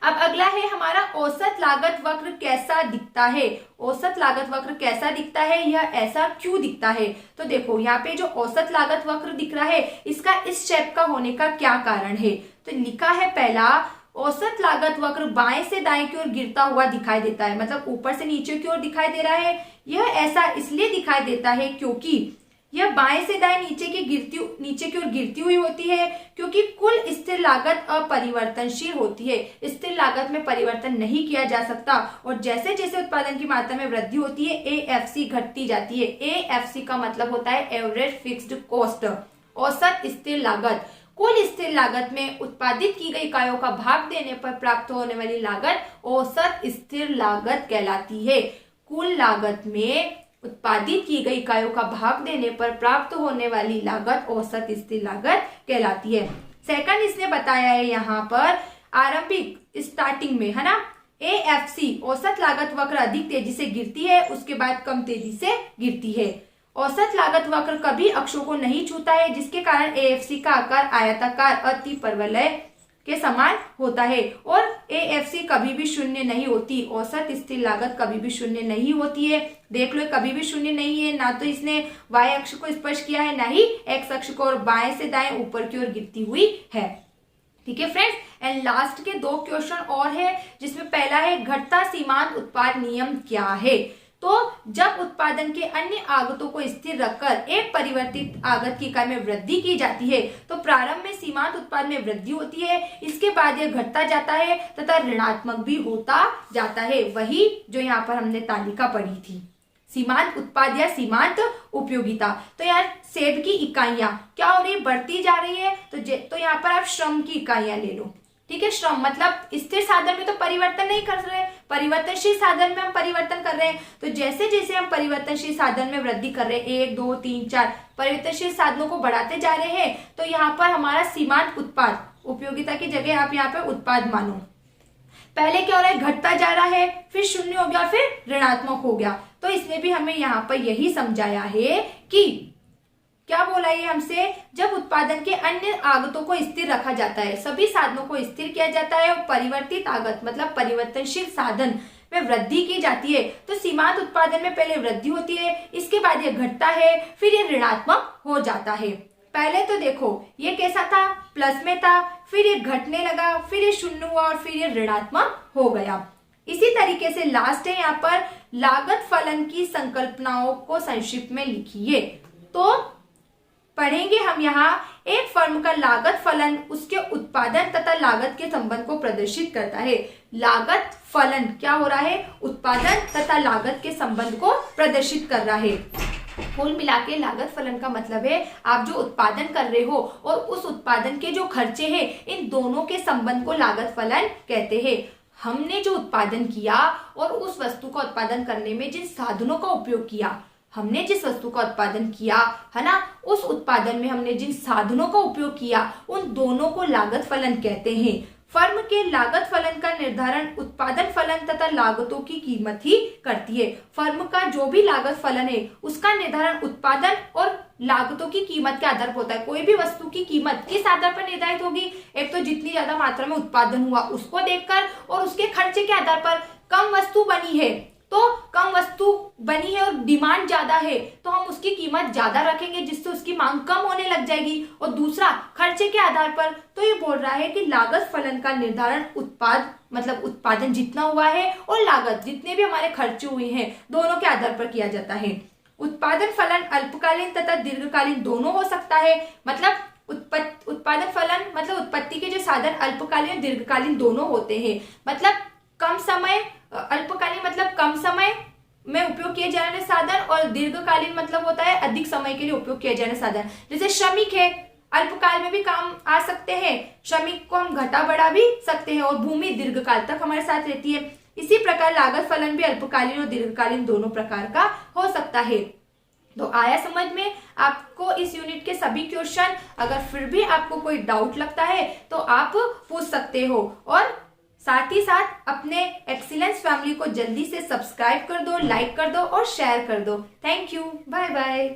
अब अगला है हमारा औसत लागत वक्र कैसा दिखता है। औसत लागत वक्र कैसा दिखता है, यह ऐसा क्यों दिखता है? तो देखो यहाँ पे जो औसत लागत वक्र दिख रहा है, इसका इस शेप का होने का क्या कारण है? तो लिखा है पहला, औसत लागत वक्र बाएं से दाएं की ओर गिरता हुआ दिखाई देता है। मतलब ऊपर से नीचे की ओर दिखाई दे रहा है। यह ऐसा इसलिए दिखाई देता है क्योंकि यह बाएं से दाएं नीचे की ओर गिरती हुई होती है, क्योंकि कुल स्थिर लागत अपरिवर्तनशील होती है। स्थिर लागत में परिवर्तन नहीं किया जा सकता और जैसे जैसे उत्पादन की मात्रा में वृद्धि होती है AFC घटती जाती है। AFC का मतलब होता है एवरेज फिक्स्ड कॉस्ट, औसत स्थिर लागत। कुल स्थिर लागत में उत्पादित की गई इकाइयों का भाग देने पर प्राप्त होने वाली लागत औसत स्थिर लागत कहलाती है। कुल लागत में उत्पादित की गई इकाइयों का भाग देने पर प्राप्त होने वाली लागत औसत स्थिर लागत कहलाती है। सेकंड इसने बताया है यहाँ पर आरंभिक स्टार्टिंग में, है ना, AFC औसत लागत वक्र अधिक तेजी से गिरती है, उसके बाद कम तेजी से गिरती है। औसत लागत वक्र कभी अक्षों को नहीं छूता है, जिसके कारण AFC का आकार आयताकार अतिपरवलय के समान होता है और AFC कभी भी शून्य नहीं होती। औसत स्थिर लागत कभी भी शून्य नहीं होती है। देख लो कभी भी शून्य नहीं है। ना तो इसने y अक्ष को स्पर्श किया है, ना ही x अक्ष को, और बाएं से दाएं ऊपर की ओर गिरती हुई है। ठीक है फ्रेंड्स। एंड लास्ट के 2 क्वेश्चन और है, जिसमें पहला है घटता सीमांत उत्पाद नियम क्या है। तो जब उत्पादन के अन्य आगतों को स्थिर रखकर एक परिवर्तित आगत की इकाई में वृद्धि की जाती है तो प्रारंभ में सीमांत उत्पाद में वृद्धि होती है, इसके बाद यह घटता जाता है तथा ऋणात्मक भी होता जाता है। वही जो यहाँ पर हमने तालिका पढ़ी थी, सीमांत उत्पाद या सीमांत उपयोगिता। तो यार सेब की इकाइयां क्या हो रही है, बढ़ती जा रही है। तो यहाँ पर आप श्रम की इकाइयां ले लो। ठीक है, श्रम मतलब स्थिर साधन में तो परिवर्तन नहीं कर रहे, परिवर्तनशील साधन में हम परिवर्तन कर रहे हैं। तो जैसे जैसे हम परिवर्तनशील साधन में वृद्धि कर रहे हैं, 1 2 3 4 परिवर्तनशील साधनों को बढ़ाते जा रहे हैं, तो यहाँ पर हमारा सीमांत उत्पाद, उपयोगिता की जगह आप यहाँ पे उत्पाद मानो। पहले क्या हो रहा है, घटता जा रहा है, फिर शून्य हो गया, फिर ऋणात्मक हो गया। तो इसने भी हमें यहाँ पर यही समझाया है कि क्या बोला ये हमसे, जब उत्पादन के अन्य आगतों को स्थिर रखा जाता है, सभी साधनों को स्थिर किया जाता है और परिवर्तित आगत मतलब परिवर्तनशील साधन में वृद्धि की जाती है, तो सीमांत उत्पादन में पहले वृद्धि होती है, इसके बाद ये घटता है, फिर ये ऋणात्मक हो जाता है। पहले तो देखो ये कैसा था, प्लस में था, फिर ये घटने लगा, फिर ये शून्य हुआ और फिर ये ऋणात्मक हो गया। इसी तरीके से लास्ट है यहाँ पर लागत फलन की संकल्पनाओं को संक्षिप्त में लिखिए। तो पढ़ेंगे हम यहाँ, एक फर्म का लागत फलन उसके उत्पादन तथा लागत के संबंध को प्रदर्शित करता है। लागत फलन क्या हो रहा है, उत्पादन तथा लागत के संबंध को प्रदर्शित कर रहा है। कुल मिला के लागत फलन का मतलब है आप जो उत्पादन कर रहे हो और उस उत्पादन के जो खर्चे हैं, इन दोनों के संबंध को लागत फलन कहते हैं। हमने जो उत्पादन किया और उस वस्तु का उत्पादन करने में जिन साधनों का उपयोग किया, हमने जिस वस्तु का उत्पादन किया है ना, उस उत्पादन में हमने जिन साधनों का उपयोग किया, उन दोनों को लागत फलन कहते हैं। फर्म के लागत फलन का निर्धारण उत्पादन फलन तथा लागतों की कीमत ही करती है। फर्म का जो भी लागत फलन है उसका निर्धारण उत्पादन और लागतों की कीमत के आधार पर होता है। कोई भी वस्तु की कीमत किस आधार पर निर्धारित होगी? एक तो जितनी ज्यादा मात्रा में उत्पादन हुआ उसको देखकर, और उसके खर्चे के आधार पर। कम वस्तु बनी है तो कम वस्तु बनी है और डिमांड ज्यादा है तो हम उसकी कीमत ज्यादा रखेंगे जिससे उसकी मांग कम होने लग जाएगी। और दूसरा खर्चे के आधार पर, तो ये बोल रहा है कि लागत फलन का निर्धारण उत्पादन जितना हुआ है और लागत जितने भी हमारे खर्चे हुए हैं दोनों के आधार पर किया जाता है। उत्पादन फलन अल्पकालीन तथा दीर्घकालीन दोनों हो सकता है। उत्पादन फलन उत्पत्ति के जो साधन अल्पकालीन और दीर्घकालीन दोनों होते हैं। कम समय, अल्पकालीन कम समय में उपयोग किए जाने वाले साधन, और दीर्घकालीन होता है अधिक समय के लिए उपयोग किए जाने साधन। जैसे श्रमिक है, अल्पकाल में भी काम आ सकते हैं, श्रमिक को हम घटा बढ़ा भी सकते हैं, और भूमि दीर्घकाल तक हमारे साथ रहती है। इसी प्रकार लागत फलन भी अल्पकालीन और दीर्घकालीन दोनों प्रकार का हो सकता है। तो आया समझ में आपको इस यूनिट के सभी क्वेश्चन? अगर फिर भी आपको कोई डाउट लगता है तो आप पूछ सकते हो, और साथ ही साथ अपने एक्सीलेंस फैमिली को जल्दी से सब्सक्राइब कर दो, लाइक कर दो और शेयर कर दो। Thank you, bye bye.